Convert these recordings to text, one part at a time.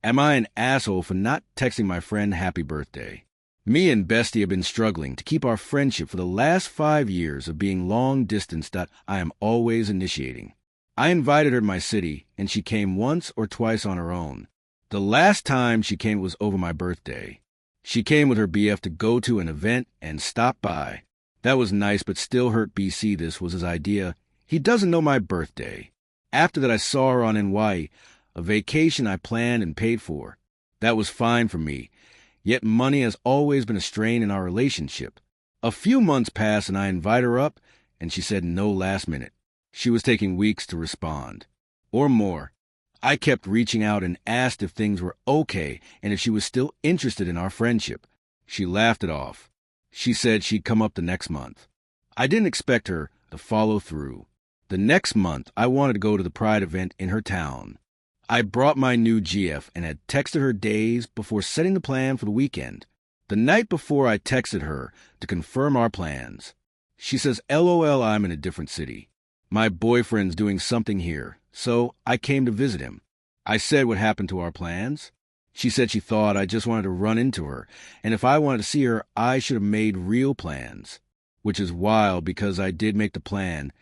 Am I an asshole for not texting my friend happy birthday? Me and Bestie have been struggling to keep our friendship for the last 5 years of being long distance that I am always initiating. I invited her to my city, and she came once or twice on her own. The last time she came was over my birthday. She came with her BF to go to an event and stop by. That was nice, but still hurt BC. This was his idea. He doesn't know my birthday. After that, I saw her on NY, a vacation I planned and paid for. That was fine for me. Yet money has always been a strain in our relationship. A few months passed and I invited her up, and she said no last minute. She was taking weeks to respond. Or more. I kept reaching out and asked if things were okay and if she was still interested in our friendship. She laughed it off. She said she'd come up the next month. I didn't expect her to follow through. The next month, I wanted to go to the Pride event in her town. I brought my new GF and had texted her days before setting the plan for the weekend. The night before, I texted her to confirm our plans. She says, LOL, I'm in a different city. My boyfriend's doing something here, so I came to visit him. I said what happened to our plans. She said she thought I just wanted to run into her, and if I wanted to see her, I should have made real plans. Which is wild because I did make the plan,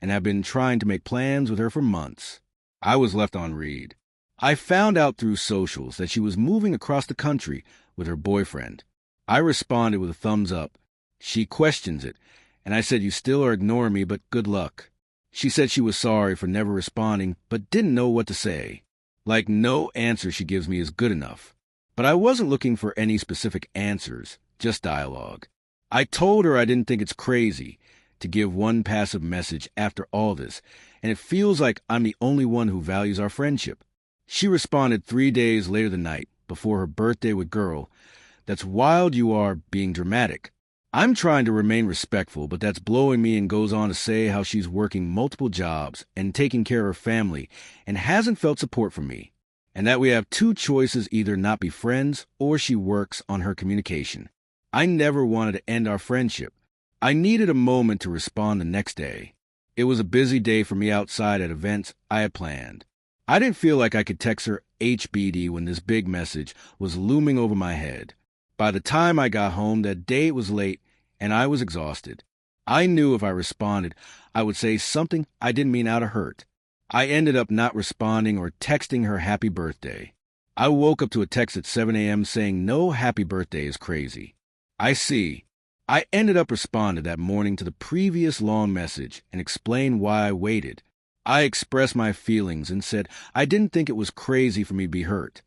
and have been trying to make plans with her for months. I was left on read. I found out through socials that she was moving across the country with her boyfriend. I responded with a thumbs up. She questions it, and I said, you still are ignoring me, but good luck. She said she was sorry for never responding, but didn't know what to say. Like no answer she gives me is good enough. But I wasn't looking for any specific answers, just dialogue. I told her I didn't think it's crazy to give one passive message after all this, and it feels like I'm the only one who values our friendship. She responded 3 days later the night, before her birthday with girl, that's wild you are being dramatic. I'm trying to remain respectful, but that's blowing me, and goes on to say how she's working multiple jobs and taking care of her family and hasn't felt support from me, and that we have two choices, either not be friends or she works on her communication. I never wanted to end our friendship. I needed a moment to respond the next day. It was a busy day for me outside at events I had planned. I didn't feel like I could text her HBD when this big message was looming over my head. By the time I got home that day, it was late, and I was exhausted. I knew if I responded, I would say something I didn't mean out of hurt. I ended up not responding or texting her happy birthday. I woke up to a text at 7 a.m. saying no happy birthday is crazy. I see. I ended up responding that morning to the previous long message and explained why I waited. I expressed my feelings and said I didn't think it was crazy for me to be hurt.